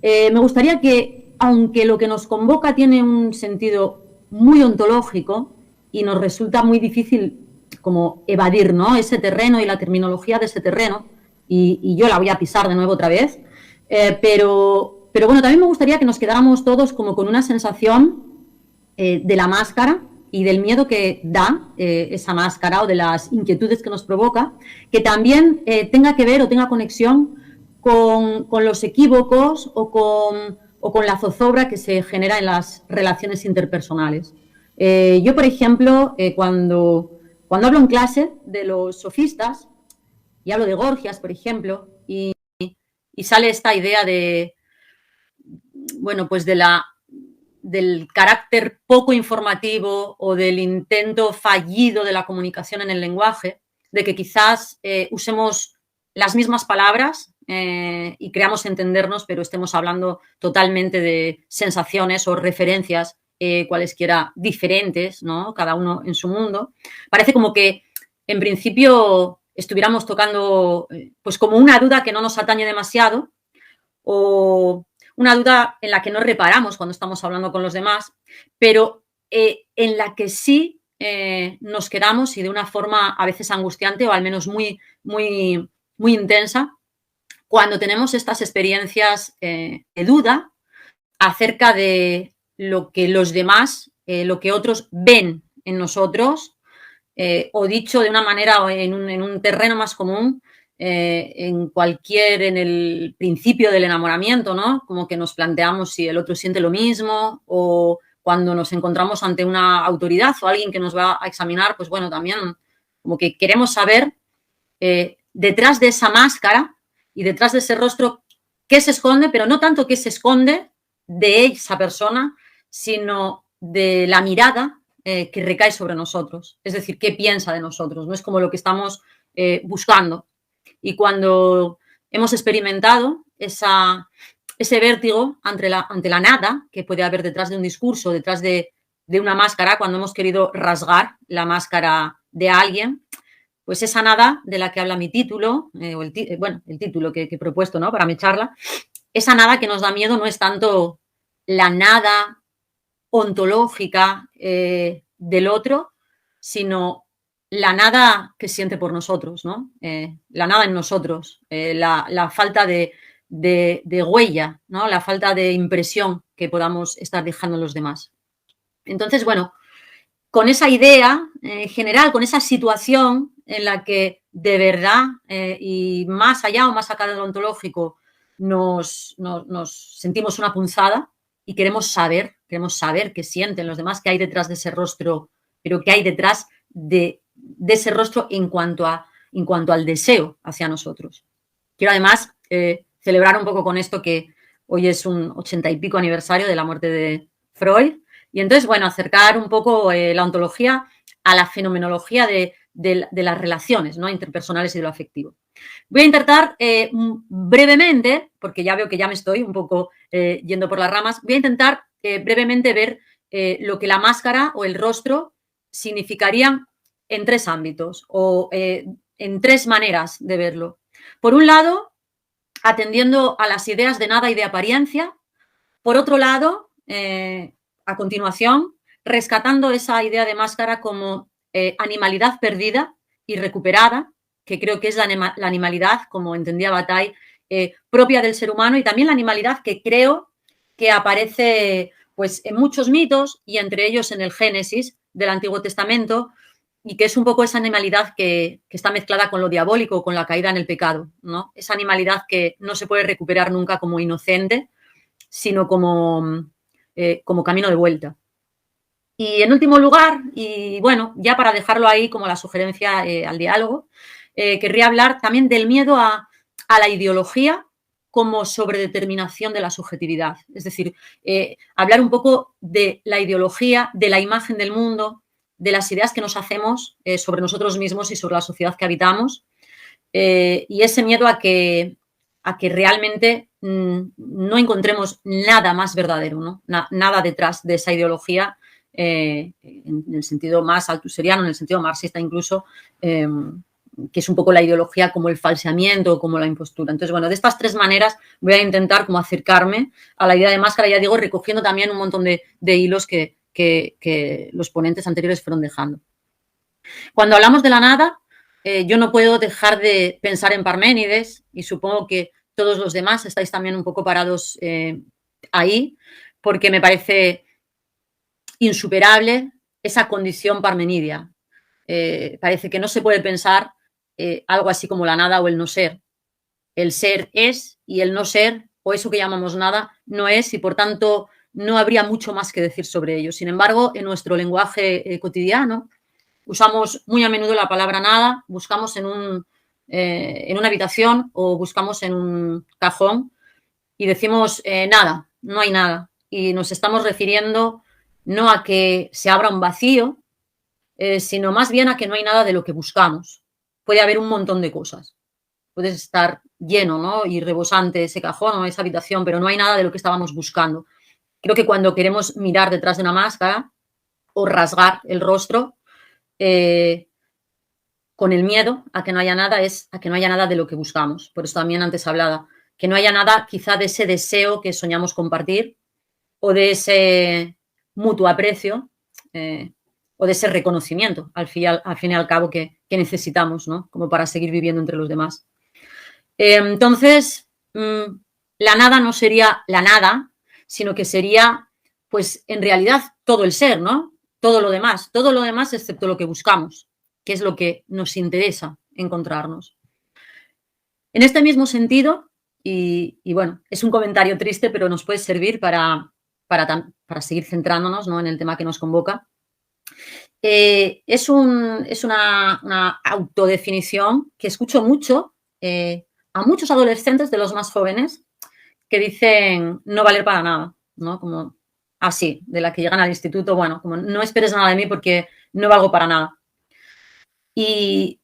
Me gustaría que, aunque lo que nos convoca tiene un sentido muy ontológico y nos resulta muy difícil como evadir, ¿no?, ese terreno y la terminología de ese terreno, y yo la voy a pisar de nuevo otra vez, pero bueno, también me gustaría que nos quedáramos todos como con una sensación de la máscara y del miedo que da esa máscara, o de las inquietudes que nos provoca, que también tenga que ver o tenga conexión con los equívocos o con la zozobra que se genera en las relaciones interpersonales. Yo, por ejemplo, cuando hablo en clase de los sofistas, y hablo de Gorgias, por ejemplo, y sale esta idea de, bueno, pues del carácter poco informativo o del intento fallido de la comunicación en el lenguaje, de que quizás usemos las mismas palabras y creamos entendernos, pero estemos hablando totalmente de sensaciones o referencias cualesquiera diferentes, ¿no?, cada uno en su mundo. Parece como que, en principio, estuviéramos tocando pues como una duda que no nos atañe demasiado, o una duda en la que no reparamos cuando estamos hablando con los demás, pero en la que sí nos quedamos, y de una forma a veces angustiante o al menos muy, muy, muy intensa, cuando tenemos estas experiencias de duda acerca de lo que los demás, lo que otros ven en nosotros, o dicho de una manera o en un terreno más común, en el principio del enamoramiento, ¿no?, como que nos planteamos si el otro siente lo mismo, o cuando nos encontramos ante una autoridad o alguien que nos va a examinar, pues bueno, también como que queremos saber detrás de esa máscara y detrás de ese rostro qué se esconde, pero no tanto qué se esconde de esa persona, sino de la mirada que recae sobre nosotros, es decir, qué piensa de nosotros, no es como lo que estamos buscando. Y cuando hemos experimentado ese vértigo ante la nada que puede haber detrás de un discurso, detrás de una máscara, cuando hemos querido rasgar la máscara de alguien, pues esa nada de la que habla mi título, o el título que he propuesto, ¿no?, para mi charla, esa nada que nos da miedo no es tanto la nada ontológica del otro, sino la nada que siente por nosotros, ¿no? La nada en nosotros, la falta de huella, ¿no?, la falta de impresión que podamos estar dejando en los demás. Entonces, bueno, con esa idea general, con esa situación en la que de verdad y más allá o más acá de lo ontológico nos sentimos una punzada y queremos saber qué sienten los demás, qué hay detrás de ese rostro, pero qué hay detrás de ese rostro en cuanto al deseo hacia nosotros. Quiero además celebrar un poco con esto que hoy es un 80 y pico aniversario de la muerte de Freud, y entonces, bueno, acercar un poco la ontología a la fenomenología de las relaciones, ¿no?, interpersonales y de lo afectivo. Voy a intentar brevemente, porque ya veo que ya me estoy un poco yendo por las ramas, voy a intentar brevemente ver lo que la máscara o el rostro significarían en tres ámbitos o en tres maneras de verlo. Por un lado, atendiendo a las ideas de nada y de apariencia. Por otro lado, a continuación, rescatando esa idea de máscara como animalidad perdida y recuperada, que creo que es la animalidad, como entendía Bataille, propia del ser humano, y también la animalidad que creo que aparece pues, en muchos mitos, y entre ellos en el Génesis del Antiguo Testamento, y que es un poco esa animalidad que está mezclada con lo diabólico, con la caída en el pecado, ¿no? Esa animalidad que no se puede recuperar nunca como inocente, sino como camino de vuelta. Y en último lugar, y bueno, ya para dejarlo ahí como la sugerencia al diálogo, querría hablar también del miedo a la ideología como sobredeterminación de la subjetividad. Es decir, hablar un poco de la ideología, de la imagen del mundo, de las ideas que nos hacemos sobre nosotros mismos y sobre la sociedad que habitamos, y ese miedo a que realmente no encontremos nada más verdadero, ¿no? Nada detrás de esa ideología, en el sentido más altuseriano, en el sentido marxista incluso, que es un poco la ideología como el falseamiento, como la impostura. Entonces, bueno, de estas 3 maneras voy a intentar como acercarme a la idea de máscara, ya digo, recogiendo también un montón de hilos que los ponentes anteriores fueron dejando. Cuando hablamos de la nada, yo no puedo dejar de pensar en Parménides, y supongo que todos los demás estáis también un poco parados ahí, porque me parece insuperable esa condición parmenidia. Parece que no se puede pensar algo así como la nada o el no ser. El ser es y el no ser, o eso que llamamos nada, no es, y por tanto no habría mucho más que decir sobre ello. Sin embargo, en nuestro lenguaje cotidiano usamos muy a menudo la palabra nada, buscamos en una habitación o buscamos en un cajón y decimos nada, no hay nada. Y nos estamos refiriendo no a que se abra un vacío, sino más bien a que no hay nada de lo que buscamos. Puede haber un montón de cosas. Puedes estar lleno, ¿no? Y rebosante ese cajón o esa habitación, pero no hay nada de lo que estábamos buscando. Creo que cuando queremos mirar detrás de una máscara o rasgar el rostro, con el miedo a que no haya nada, es a que no haya nada de lo que buscamos. Por eso también antes hablaba, que no haya nada quizá de ese deseo que soñamos compartir o de ese mutuo aprecio o de ese reconocimiento, al fin y al cabo, que necesitamos, ¿no? Como para seguir viviendo entre los demás. Entonces, la nada no sería la nada, sino que sería, pues, en realidad todo el ser, ¿no? Todo lo demás excepto lo que buscamos, que es lo que nos interesa encontrarnos. En este mismo sentido, y bueno, es un comentario triste, pero nos puede servir para seguir centrándonos, ¿no?, en el tema que nos convoca. Es una autodefinición que escucho mucho a muchos adolescentes de los más jóvenes que dicen no valer para nada, ¿no? Como así, de la que llegan al instituto, bueno, como no esperes nada de mí porque no valgo para nada. Y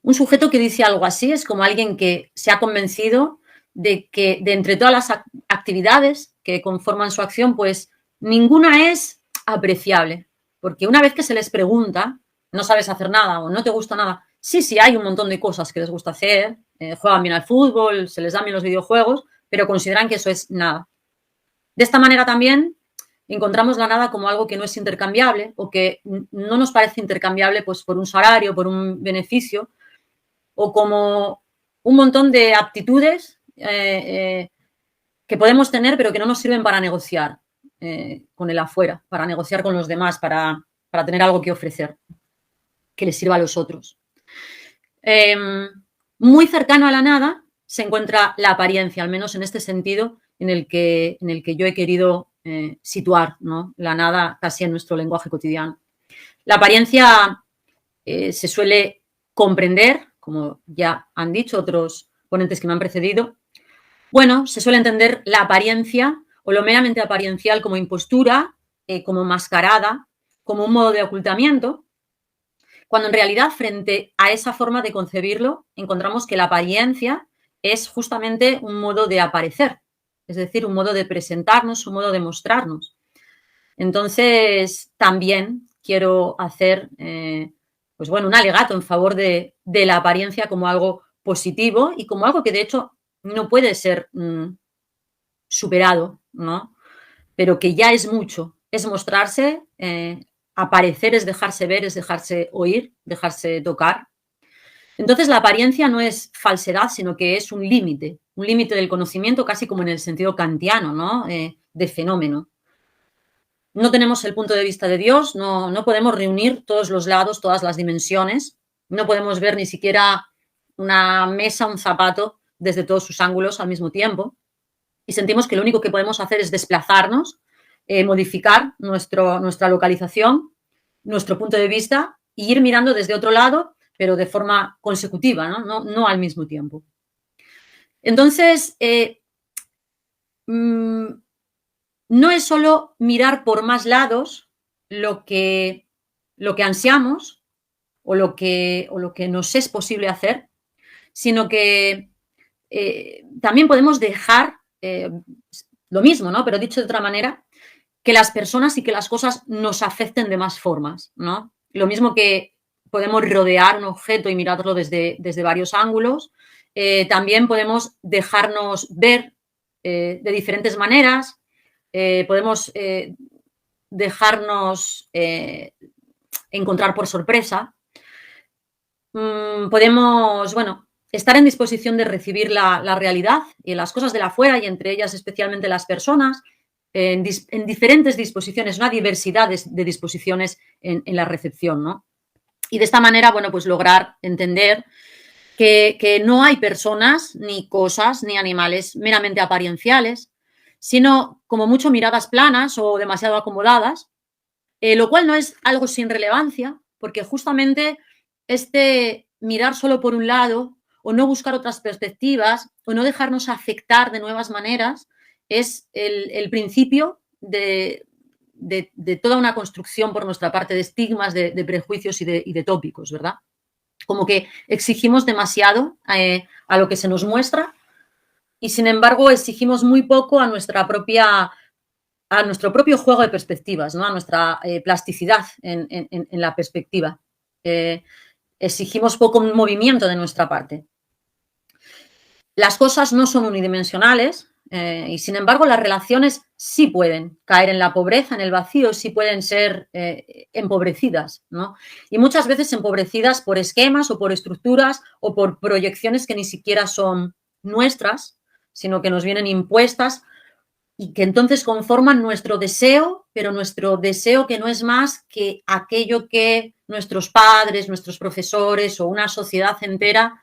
un sujeto que dice algo así es como alguien que se ha convencido de que de entre todas las actividades que conforman su acción, pues ninguna es apreciable. Porque una vez que se les pregunta, no sabes hacer nada o no te gusta nada, sí, hay un montón de cosas que les gusta hacer, juegan bien al fútbol, se les dan bien los videojuegos, pero consideran que eso es nada. De esta manera también encontramos la nada como algo que no es intercambiable o que no nos parece intercambiable pues por un salario, por un beneficio, o como un montón de aptitudes que podemos tener pero que no nos sirven para negociar con el afuera, para negociar con los demás, para tener algo que ofrecer que les sirva a los otros. Muy cercano a la nada se encuentra la apariencia, al menos en este sentido en el que yo he querido situar, ¿no?, la nada casi en nuestro lenguaje cotidiano. La apariencia se suele comprender, como ya han dicho otros ponentes que me han precedido. Bueno, se suele entender la apariencia o lo meramente apariencial como impostura, como mascarada, como un modo de ocultamiento, cuando en realidad frente a esa forma de concebirlo encontramos que la apariencia es justamente un modo de aparecer, es decir, un modo de presentarnos, un modo de mostrarnos. Entonces, también quiero hacer pues bueno, un alegato en favor de la apariencia como algo positivo y como algo que de hecho no puede ser superado, ¿no?, pero que ya es mucho, es mostrarse, aparecer es dejarse ver, es dejarse oír, dejarse tocar. Entonces la apariencia no es falsedad, sino que es un límite del conocimiento, casi como en el sentido kantiano, ¿no?, de fenómeno. No tenemos el punto de vista de Dios, no podemos reunir todos los lados, todas las dimensiones, no podemos ver ni siquiera una mesa, un zapato, desde todos sus ángulos al mismo tiempo. Y sentimos que lo único que podemos hacer es desplazarnos, modificar nuestra localización, nuestro punto de vista, y ir mirando desde otro lado, pero de forma consecutiva, no al mismo tiempo. Entonces, no es solo mirar por más lados lo que ansiamos o lo que nos es posible hacer, sino que también podemos dejar lo mismo, ¿no?, pero dicho de otra manera, que las personas y que las cosas nos afecten de más formas, ¿no? Lo mismo que podemos rodear un objeto y mirarlo desde varios ángulos. También podemos dejarnos ver de diferentes maneras. Podemos dejarnos encontrar por sorpresa. Podemos, bueno, estar en disposición de recibir la realidad y las cosas de la afuera, y entre ellas especialmente las personas, en diferentes disposiciones, una diversidad de disposiciones en la recepción, ¿no? Y de esta manera, bueno, pues lograr entender que no hay personas, ni cosas, ni animales meramente aparienciales, sino como mucho miradas planas o demasiado acomodadas, lo cual no es algo sin relevancia, porque justamente este mirar solo por un lado o no buscar otras perspectivas o no dejarnos afectar de nuevas maneras es el principio de toda una construcción por nuestra parte de estigmas, de prejuicios y de tópicos, ¿verdad? Como que exigimos demasiado a lo que se nos muestra y, sin embargo, exigimos muy poco a nuestro propio juego de perspectivas, ¿no? A nuestra plasticidad en la perspectiva. Exigimos poco movimiento de nuestra parte. Las cosas no son unidimensionales y, sin embargo, las relaciones sí pueden caer en la pobreza, en el vacío, sí pueden ser empobrecidas, ¿no? Y muchas veces empobrecidas por esquemas o por estructuras o por proyecciones que ni siquiera son nuestras, sino que nos vienen impuestas y que entonces conforman nuestro deseo, pero nuestro deseo que no es más que aquello que nuestros padres, nuestros profesores o una sociedad entera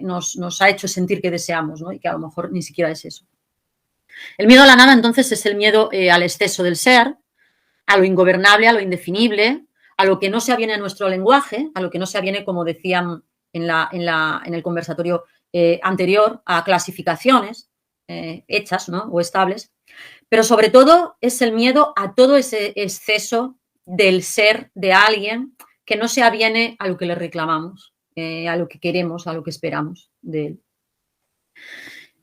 nos ha hecho sentir que deseamos, ¿no? Y que a lo mejor ni siquiera es eso. El miedo a la nada, entonces, es el miedo al exceso del ser, a lo ingobernable, a lo indefinible, a lo que no se aviene a nuestro lenguaje, a lo que no se aviene, como decían en el conversatorio anterior, a clasificaciones hechas, ¿no? O estables. Pero sobre todo es el miedo a todo ese exceso del ser de alguien que no se aviene a lo que le reclamamos, a lo que queremos, a lo que esperamos de él.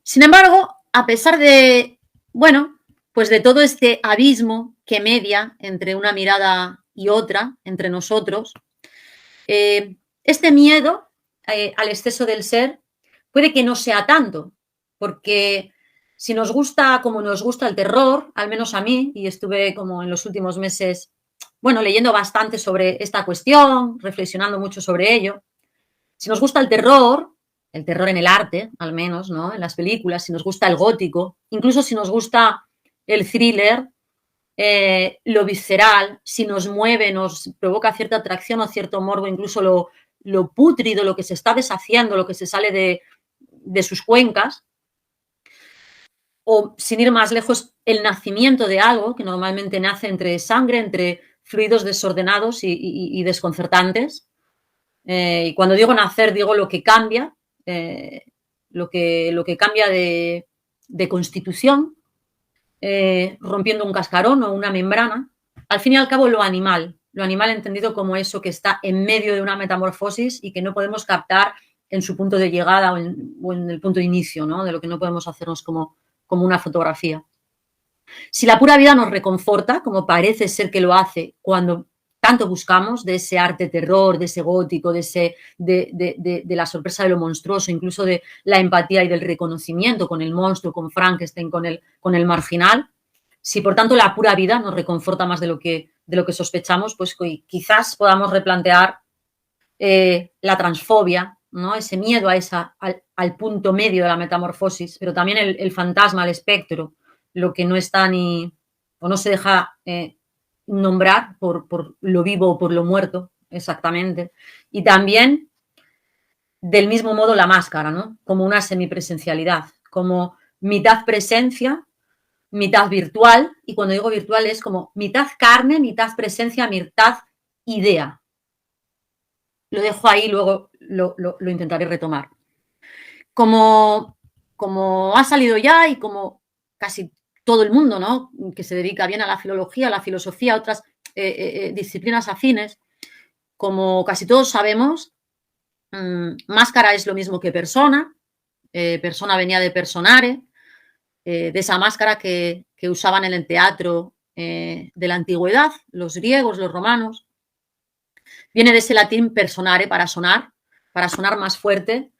Sin embargo, a pesar de, bueno, pues de todo este abismo que media entre una mirada y otra, entre nosotros, este miedo al exceso del ser puede que no sea tanto, porque si nos gusta como nos gusta el terror, al menos a mí, y estuve como en los últimos meses, bueno, leyendo bastante sobre esta cuestión, reflexionando mucho sobre ello, si nos gusta el terror en el arte, al menos, ¿no? En las películas, si nos gusta el gótico, incluso si nos gusta el thriller, lo visceral, si nos mueve, nos provoca cierta atracción o cierto morbo, incluso lo pútrido, lo que se está deshaciendo, lo que se sale de sus cuencas, o sin ir más lejos, el nacimiento de algo que normalmente nace entre sangre, entre fluidos desordenados y desconcertantes. Y cuando digo nacer, digo lo que cambia, lo que cambia de constitución, rompiendo un cascarón o una membrana. Al fin y al cabo, lo animal entendido como eso que está en medio de una metamorfosis y que no podemos captar en su punto de llegada o en el punto de inicio, ¿no? De lo que no podemos hacernos como una fotografía. Si la pura vida nos reconforta, como parece ser que lo hace cuando tanto buscamos de ese arte terror, de ese gótico, de la sorpresa de lo monstruoso, incluso de la empatía y del reconocimiento con el monstruo, con Frankenstein, con el marginal, si por tanto la pura vida nos reconforta más de lo que sospechamos, pues quizás podamos replantear la transfobia, ¿no? Ese miedo al punto medio de la metamorfosis, pero también el fantasma, el espectro, lo que no está ni o no se deja nombrar por lo vivo o por lo muerto, exactamente. Y también, del mismo modo, la máscara, ¿no? Como una semipresencialidad, como mitad presencia, mitad virtual, y cuando digo virtual es como mitad carne, mitad presencia, mitad idea. Lo dejo ahí, luego lo intentaré retomar. Como ha salido ya y como casi todo el mundo, ¿no? Que se dedica bien a la filología, a la filosofía, a otras disciplinas afines, como casi todos sabemos, máscara es lo mismo que persona. Persona venía de personare, de esa máscara que usaban en el teatro de la antigüedad, los griegos, los romanos. Viene de ese latín personare, para sonar más fuerte.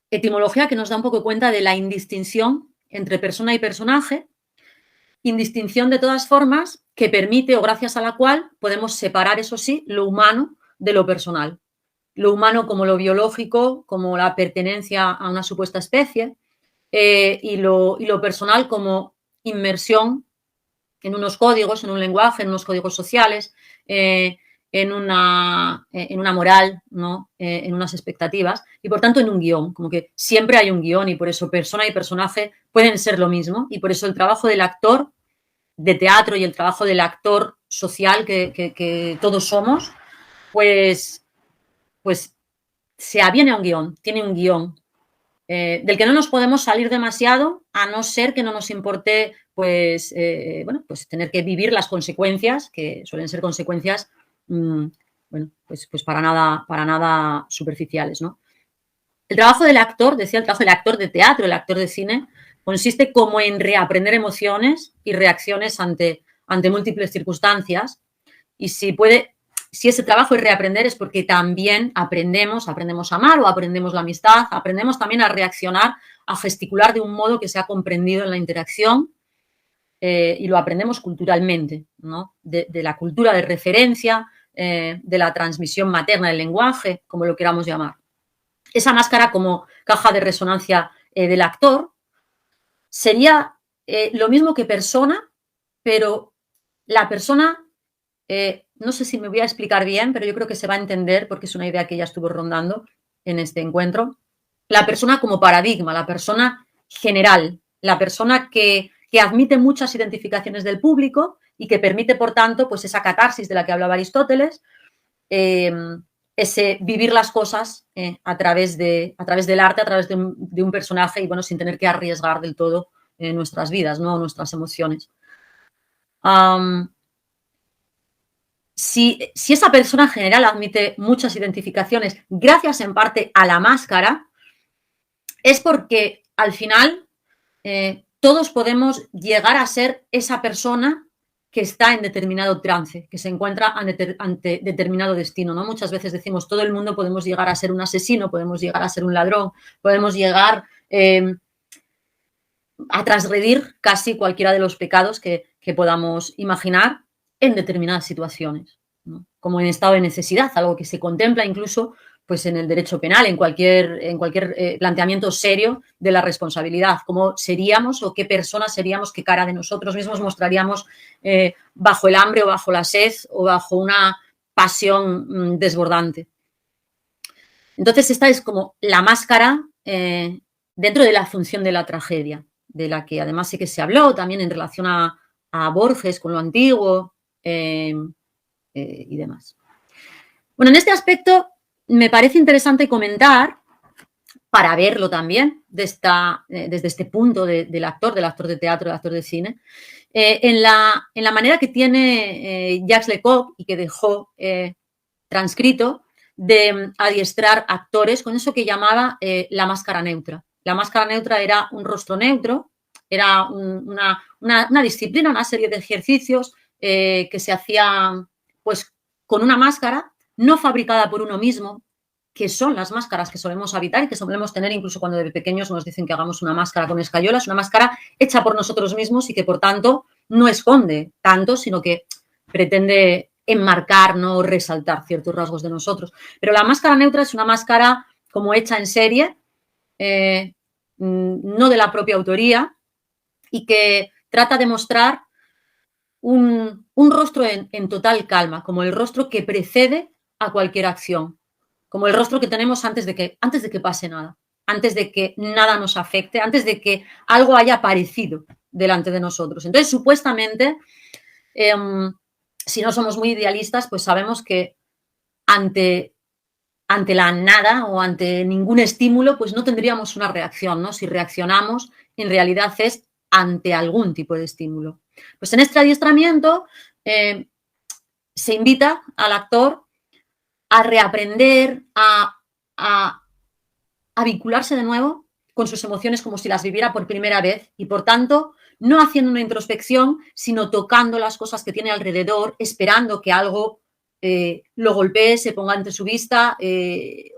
Etimología que nos da un poco cuenta de la indistinción entre persona y personaje, indistinción de todas formas que permite o gracias a la cual podemos separar, eso sí, lo humano de lo personal. Lo humano como lo biológico, como la pertenencia a una supuesta especie, y lo personal como inmersión en unos códigos, en un lenguaje, en unos códigos sociales, en una moral, ¿no? En unas expectativas y, por tanto, en un guión. Como que siempre hay un guión y por eso persona y personaje pueden ser lo mismo y por eso el trabajo del actor de teatro y el trabajo del actor social que todos somos, pues se aviene a un guión, tiene un guión. Del que no nos podemos salir demasiado, a no ser que no nos importe, pues tener que vivir las consecuencias, que suelen ser consecuencias, pues para nada superficiales, ¿no? El trabajo del actor, decía, el trabajo del actor de teatro, el actor de cine, consiste como en reaprender emociones y reacciones ante múltiples circunstancias y si ese trabajo es reaprender es porque también aprendemos a amar o aprendemos la amistad, aprendemos también a reaccionar, a gesticular de un modo que sea comprendido en la interacción y lo aprendemos culturalmente, ¿no? De la cultura de referencia, de la transmisión materna del lenguaje, como lo queramos llamar. Esa máscara como caja de resonancia del actor sería lo mismo que persona, pero la persona... no sé si me voy a explicar bien, pero yo creo que se va a entender porque es una idea que ya estuvo rondando en este encuentro. La persona como paradigma, la persona general, la persona que admite muchas identificaciones del público y que permite, por tanto, pues esa catarsis de la que hablaba Aristóteles, ese vivir las cosas a través del arte, a través de un personaje y, bueno, sin tener que arriesgar del todo nuestras vidas, ¿no? Nuestras emociones. Si esa persona general admite muchas identificaciones gracias en parte a la máscara, es porque al final todos podemos llegar a ser esa persona que está en determinado trance, que se encuentra ante determinado destino, ¿no? Muchas veces decimos, todo el mundo podemos llegar a ser un asesino, podemos llegar a ser un ladrón, podemos llegar a transgredir casi cualquiera de los pecados que podamos imaginar en determinadas situaciones, ¿no? Como en estado de necesidad, algo que se contempla incluso pues en el derecho penal, en cualquier planteamiento serio de la responsabilidad, cómo seríamos o qué personas seríamos, qué cara de nosotros mismos mostraríamos bajo el hambre o bajo la sed o bajo una pasión desbordante. Entonces esta es como la máscara dentro de la función de la tragedia, de la que además sí que se habló también en relación a Borges con lo antiguo y demás. Bueno, en este aspecto me parece interesante comentar, para verlo también desde este punto del actor de teatro, del actor de cine, en la manera que tiene Jacques Lecoq y que dejó transcrito de adiestrar actores con eso que llamaba la máscara neutra. La máscara neutra era un rostro neutro, era una disciplina, una serie de ejercicios que se hacían pues con una máscara no fabricada por uno mismo, que son las máscaras que solemos habitar y que solemos tener incluso cuando de pequeños nos dicen que hagamos una máscara con escayolas, una máscara hecha por nosotros mismos y que por tanto no esconde tanto, sino que pretende enmarcar, no resaltar ciertos rasgos de nosotros. Pero la máscara neutra es una máscara como hecha en serie, no de la propia autoría, y que trata de mostrar un rostro en total calma, como el rostro que precede a cualquier acción, como el rostro que tenemos antes de que pase nada, antes de que nada nos afecte, antes de que algo haya aparecido delante de nosotros. Entonces, supuestamente, si no somos muy idealistas, pues sabemos que ante la nada o ante ningún estímulo, pues no tendríamos una reacción, ¿no? Si reaccionamos, en realidad es ante algún tipo de estímulo. Pues en este adiestramiento se invita al actor a reaprender, a vincularse de nuevo con sus emociones como si las viviera por primera vez y, por tanto, no haciendo una introspección, sino tocando las cosas que tiene alrededor, esperando que algo lo golpee, se ponga ante su vista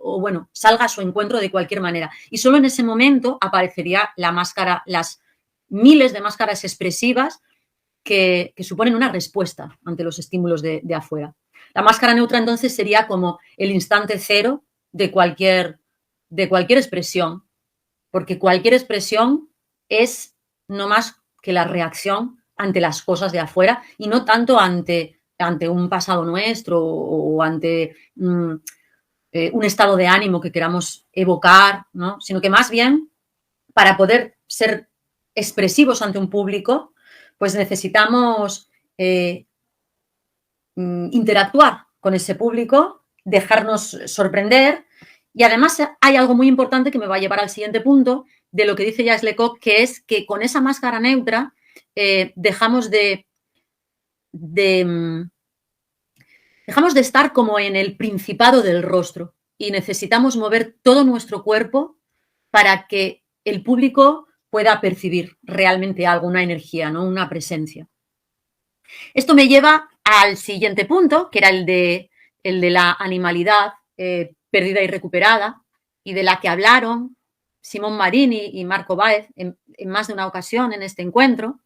o, bueno, salga a su encuentro de cualquier manera. Y solo en ese momento aparecería la máscara, las miles de máscaras expresivas que suponen una respuesta ante los estímulos de afuera. La máscara neutra, entonces, sería como el instante cero de cualquier expresión, porque cualquier expresión es no más que la reacción ante las cosas de afuera y no tanto ante un pasado nuestro o ante un estado de ánimo que queramos evocar, ¿no? Sino que más bien, para poder ser expresivos ante un público, pues necesitamos interactuar con ese público, dejarnos sorprender. Y además hay algo muy importante que me va a llevar al siguiente punto de lo que dice Jacques Lecoq, que es que con esa máscara neutra dejamos de estar como en el principado del rostro y necesitamos mover todo nuestro cuerpo para que el público pueda percibir realmente algo, una energía, ¿no? Una presencia. Esto me lleva al siguiente punto, que era el de la animalidad perdida y recuperada, y de la que hablaron Simón Marini y Marco Báez en más de una ocasión en este encuentro.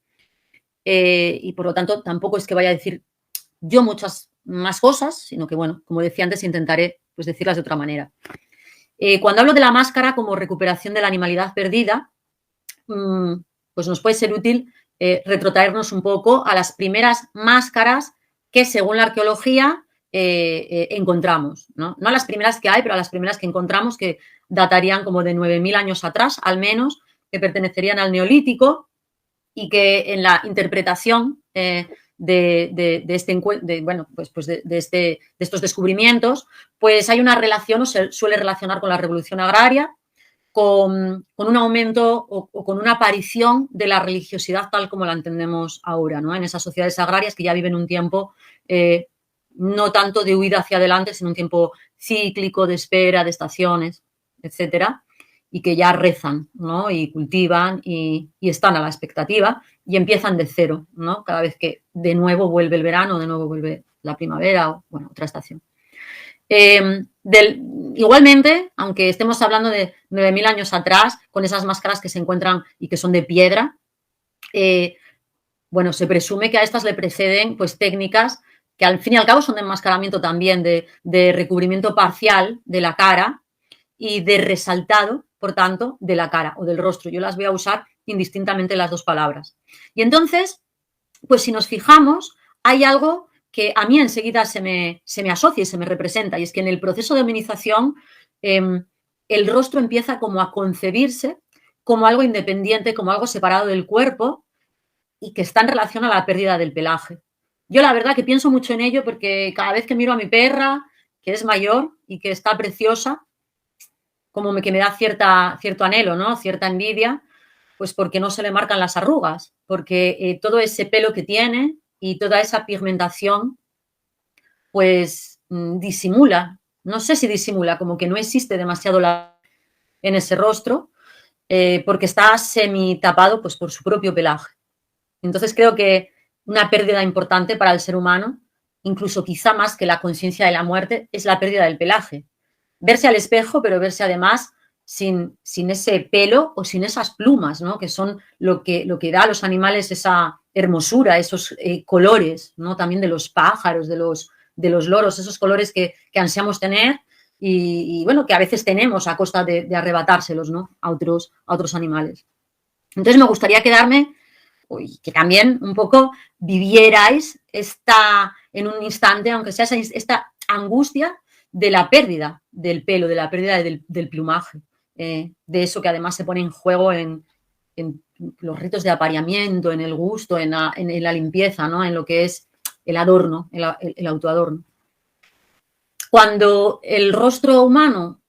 Y por lo tanto tampoco es que vaya a decir yo muchas más cosas, sino que, bueno, como decía antes, intentaré pues decirlas de otra manera. Cuando hablo de la máscara como recuperación de la animalidad perdida, pues nos puede ser útil retrotraernos un poco a las primeras máscaras que, según la arqueología, encontramos, ¿no? No a las primeras que hay, pero a las primeras que encontramos, que datarían como de 9.000 años atrás, al menos, que pertenecerían al Neolítico y que en la interpretación de estos descubrimientos, pues hay una relación, o se suele relacionar con la revolución agraria, con un aumento o con una aparición de la religiosidad tal como la entendemos ahora, ¿no? En esas sociedades agrarias que ya viven un tiempo no tanto de huida hacia adelante, sino un tiempo cíclico, de espera, de estaciones, etcétera, y que ya rezan, ¿no? Y cultivan y están a la expectativa y empiezan de cero, ¿no? Cada vez que de nuevo vuelve el verano, de nuevo vuelve la primavera o, bueno, otra estación. Igualmente, aunque estemos hablando de 9.000 años atrás, con esas máscaras que se encuentran y que son de piedra, bueno, se presume que a estas le preceden pues técnicas que al fin y al cabo son de enmascaramiento también, de recubrimiento parcial de la cara y de resaltado, por tanto, de la cara o del rostro. Yo las voy a usar indistintamente las dos palabras. Y entonces, pues si nos fijamos, hay algo que a mí enseguida se me asocia y se me representa, y es que en el proceso de hominización el rostro empieza como a concebirse como algo independiente, como algo separado del cuerpo y que está en relación a la pérdida del pelaje. Yo la verdad que pienso mucho en ello porque cada vez que miro a mi perra, que es mayor y que está preciosa, como que me da cierto anhelo, ¿no? Cierta envidia, pues porque no se le marcan las arrugas, porque todo ese pelo que tiene y toda esa pigmentación, pues disimula, no sé si disimula, como que no existe demasiado en ese rostro, porque está semi tapado pues, por su propio pelaje. Entonces creo que una pérdida importante para el ser humano, incluso quizá más que la conciencia de la muerte, es la pérdida del pelaje. Verse al espejo, pero verse además sin ese pelo o sin esas plumas, ¿no? Que son lo que da a los animales esa hermosura, esos colores, ¿no? También de los pájaros, de los loros, esos colores que ansiamos tener y, bueno, que a veces tenemos a costa de arrebatárselos, ¿no? a otros animales. Entonces me gustaría quedarme, que también un poco vivierais en un instante, aunque sea esta angustia de la pérdida del pelo, de la pérdida del plumaje, de eso que además se pone en juego en los ritos de apareamiento, en el gusto, en la limpieza, ¿no? En lo que es el adorno, el autoadorno. Cuando el rostro humano,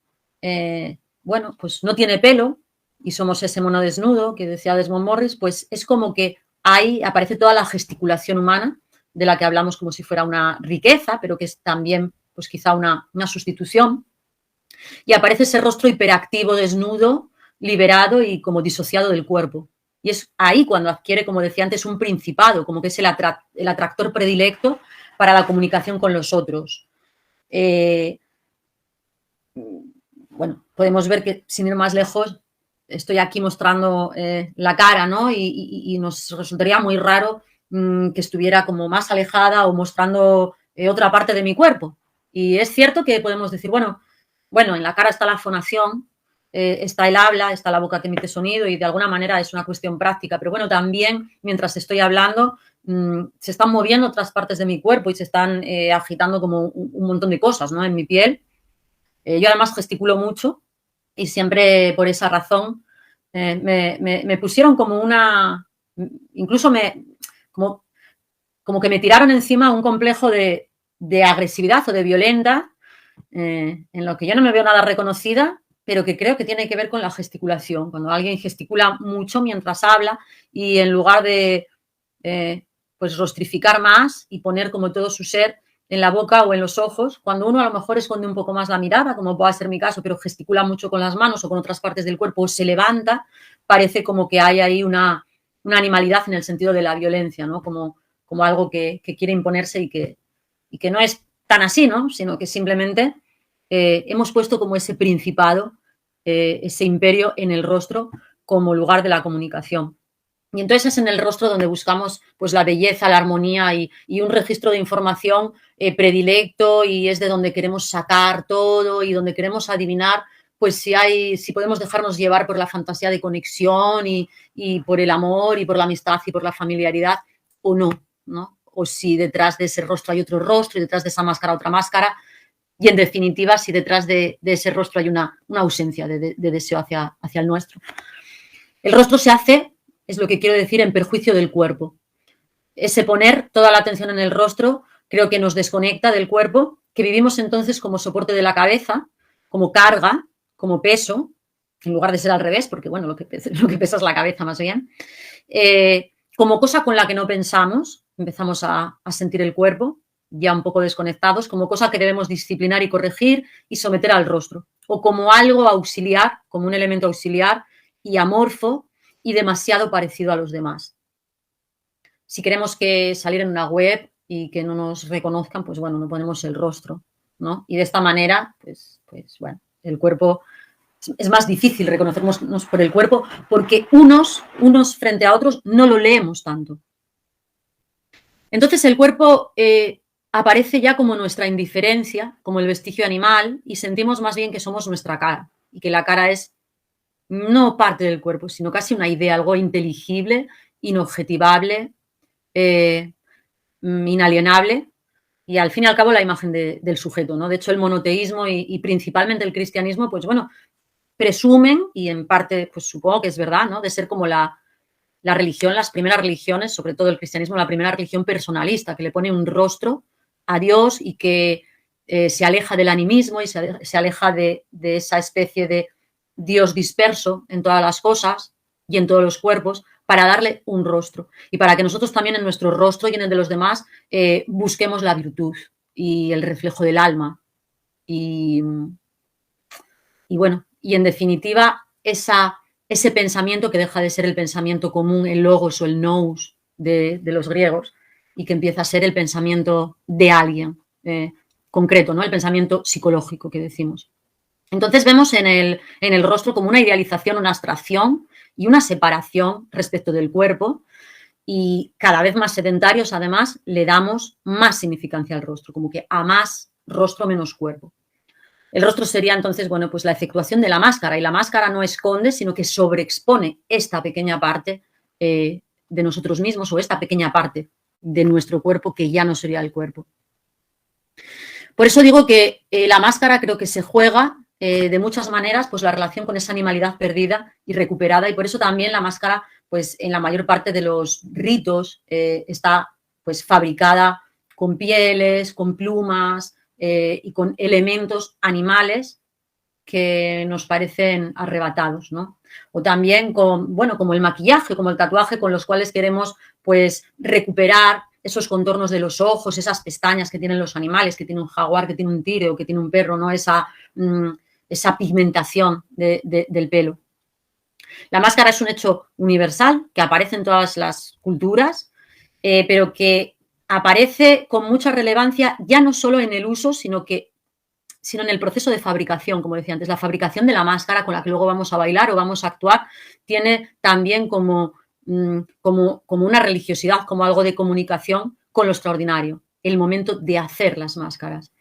bueno, pues no tiene pelo y somos ese mono desnudo que decía Desmond Morris, pues es como que ahí aparece toda la gesticulación humana de la que hablamos como si fuera una riqueza, pero que es también pues quizá una sustitución, y aparece ese rostro hiperactivo, desnudo, liberado y como disociado del cuerpo. Y es ahí cuando adquiere, como decía antes, un principado, como que es el atractor predilecto para la comunicación con los otros. Bueno, podemos ver que, sin ir más lejos, estoy aquí mostrando la cara, ¿no? Y nos resultaría muy raro que estuviera como más alejada o mostrando otra parte de mi cuerpo. Y es cierto que podemos decir, bueno, en la cara está la fonación, está el habla, está la boca que emite sonido y de alguna manera es una cuestión práctica. Pero bueno, también mientras estoy hablando se están moviendo otras partes de mi cuerpo y se están agitando como un montón de cosas, ¿no? En mi piel. Yo además gesticulo mucho y siempre por esa razón me pusieron como incluso como que me tiraron encima un complejo de agresividad o de violenta, en lo que yo no me veo nada reconocida, pero que creo que tiene que ver con la gesticulación. Cuando alguien gesticula mucho mientras habla y en lugar de pues rostrificar más y poner como todo su ser en la boca o en los ojos, cuando uno a lo mejor esconde un poco más la mirada, como pueda ser mi caso, pero gesticula mucho con las manos o con otras partes del cuerpo o se levanta, parece como que hay ahí una animalidad en el sentido de la violencia, ¿no? Como algo que quiere imponerse y que no es tan así, ¿no? Sino que simplemente hemos puesto como ese principado, ese imperio en el rostro como lugar de la comunicación. Y entonces es en el rostro donde buscamos pues la belleza, la armonía y un registro de información predilecto, y es de donde queremos sacar todo y donde queremos adivinar pues si podemos dejarnos llevar por la fantasía de conexión y por el amor y por la amistad y por la familiaridad o no, ¿no? O si detrás de ese rostro hay otro rostro y detrás de esa máscara otra máscara, y en definitiva si detrás de ese rostro hay una ausencia de deseo hacia el nuestro. El rostro se hace, es lo que quiero decir, en perjuicio del cuerpo. Ese poner toda la atención en el rostro creo que nos desconecta del cuerpo, que vivimos entonces como soporte de la cabeza, como carga, como peso, en lugar de ser al revés, porque bueno, lo que pesa es la cabeza más bien, como cosa con la que no pensamos, empezamos a sentir el cuerpo, ya un poco desconectados, como cosa que debemos disciplinar y corregir y someter al rostro, o como algo auxiliar, como un elemento auxiliar y amorfo y demasiado parecido a los demás. Si queremos que salir en una web y que no nos reconozcan, pues bueno, no ponemos el rostro, ¿no? Y de esta manera, pues bueno, el cuerpo es más difícil reconocernos por el cuerpo porque unos frente a otros no lo leemos tanto. Entonces el cuerpo aparece ya como nuestra indiferencia, como el vestigio animal, y sentimos más bien que somos nuestra cara y que la cara es no parte del cuerpo, sino casi una idea, algo inteligible, inobjetivable, inalienable, y al fin y al cabo la imagen del sujeto, ¿no? De hecho, el monoteísmo y principalmente el cristianismo, pues bueno, presumen, y en parte pues supongo que es verdad, ¿no?, de ser como la religión, las primeras religiones, sobre todo el cristianismo, la primera religión personalista, que le pone un rostro a Dios y que se aleja del animismo y se aleja de esa especie de Dios disperso en todas las cosas y en todos los cuerpos, para darle un rostro y para que nosotros también en nuestro rostro y en el de los demás busquemos la virtud y el reflejo del alma y bueno, y en definitiva ese pensamiento que deja de ser el pensamiento común, el logos o el nous de los griegos, y que empieza a ser el pensamiento de alguien concreto, ¿no? El pensamiento psicológico que decimos. Entonces vemos en el rostro como una idealización, una abstracción y una separación respecto del cuerpo, y cada vez más sedentarios además le damos más significancia al rostro, como que a más rostro menos cuerpo. El rostro sería entonces, bueno, pues la efectuación de la máscara, y la máscara no esconde, sino que sobreexpone esta pequeña parte de nosotros mismos, o esta pequeña parte de nuestro cuerpo que ya no sería el cuerpo. Por eso digo que la máscara creo que se juega de muchas maneras pues la relación con esa animalidad perdida y recuperada, y por eso también la máscara pues en la mayor parte de los ritos está pues fabricada con pieles, con plumas y con elementos animales que nos parecen arrebatados, ¿no? O también con, bueno, como el maquillaje, como el tatuaje, con los cuales queremos pues recuperar esos contornos de los ojos, esas pestañas que tienen los animales, que tiene un jaguar, que tiene un tigre o que tiene un perro, ¿no? Esa pigmentación del pelo. La máscara es un hecho universal que aparece en todas las culturas, pero que aparece con mucha relevancia ya no solo en el uso, sino en el proceso de fabricación, como decía antes. La fabricación de la máscara con la que luego vamos a bailar o vamos a actuar tiene también como una religiosidad, como algo de comunicación con lo extraordinario, el momento de hacer las máscaras.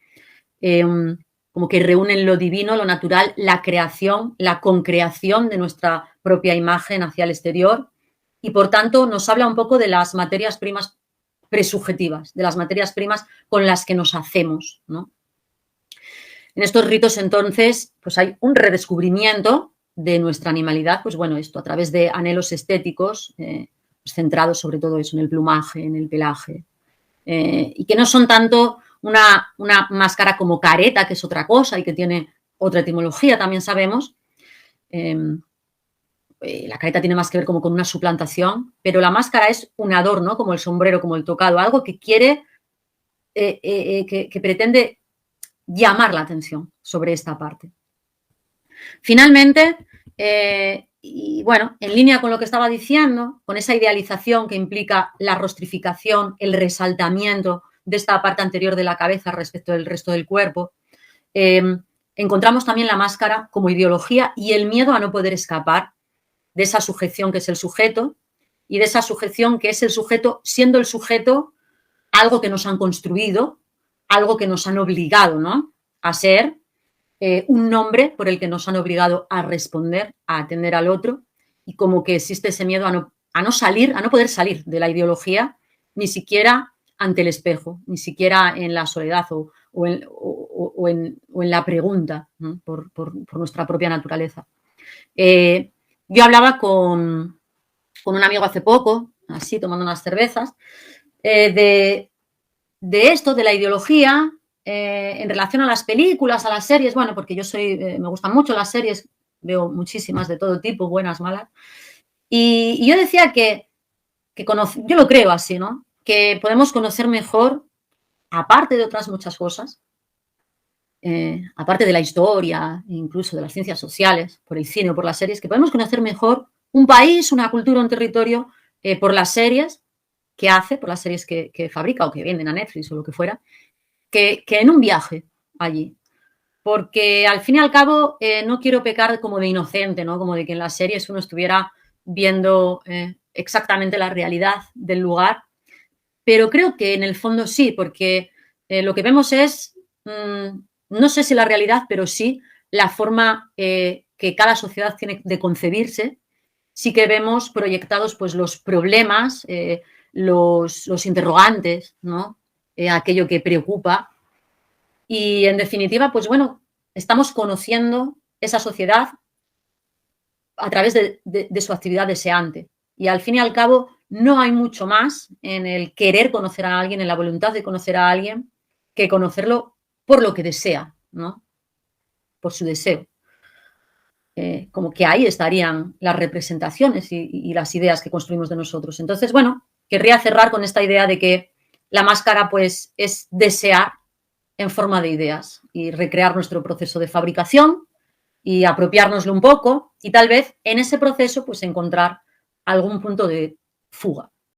Como que reúnen lo divino, lo natural, la creación, la concreación de nuestra propia imagen hacia el exterior y, por tanto, nos habla un poco de las materias primas presubjetivas, de las materias primas con las que nos hacemos, ¿no? En estos ritos, entonces, pues hay un redescubrimiento de nuestra animalidad, pues bueno, esto a través de anhelos estéticos, centrados sobre todo eso, en el plumaje, en el pelaje, y que no son tanto una máscara como careta, que es otra cosa y que tiene otra etimología, también sabemos. La careta tiene más que ver como con una suplantación, pero la máscara es un adorno, como el sombrero, como el tocado, algo que quiere, que pretende llamar la atención sobre esta parte. Finalmente, y bueno, en línea con lo que estaba diciendo, con esa idealización que implica la rostrificación, el resaltamiento de esta parte anterior de la cabeza respecto del resto del cuerpo, encontramos también la máscara como ideología y el miedo a no poder escapar de esa sujeción que es el sujeto y de esa sujeción que es el sujeto, siendo el sujeto algo que nos han construido, algo que nos han obligado, ¿no?, a ser, un nombre por el que nos han obligado a responder, a atender al otro, y como que existe ese miedo a no poder salir de la ideología, ni siquiera ante el espejo, ni siquiera en la soledad o en la pregunta, ¿no?, por nuestra propia naturaleza. Yo hablaba con un amigo hace poco, así tomando unas cervezas, de esto, de la ideología, en relación a las películas, a las series, bueno, porque yo me gustan mucho las series, veo muchísimas de todo tipo, buenas, malas, y yo decía que yo lo creo así, ¿no?, que podemos conocer mejor, aparte de otras muchas cosas, aparte de la historia, incluso de las ciencias sociales, por el cine o por las series, que podemos conocer mejor un país, una cultura, un territorio, por las series que hace, por las series que fabrica o que venden a Netflix o lo que fuera, que en un viaje allí. Porque al fin y al cabo no quiero pecar como de inocente, ¿no?, como de que en las series uno estuviera viendo exactamente la realidad del lugar, pero creo que en el fondo sí, porque lo que vemos es, no sé si la realidad, pero sí la forma que cada sociedad tiene de concebirse. Sí que vemos proyectados pues los problemas, los interrogantes, ¿no?, aquello que preocupa. Y, en definitiva, pues bueno, estamos conociendo esa sociedad a través de su actividad deseante. Y, al fin y al cabo, no hay mucho más en el querer conocer a alguien, en la voluntad de conocer a alguien, que conocerlo por lo que desea, ¿no?, por su deseo. Como que ahí estarían las representaciones y las ideas que construimos de nosotros. Entonces, bueno, querría cerrar con esta idea de que la máscara, pues, es desear en forma de ideas y recrear nuestro proceso de fabricación y apropiárnoslo un poco y tal vez en ese proceso, pues, encontrar algún punto de fuga.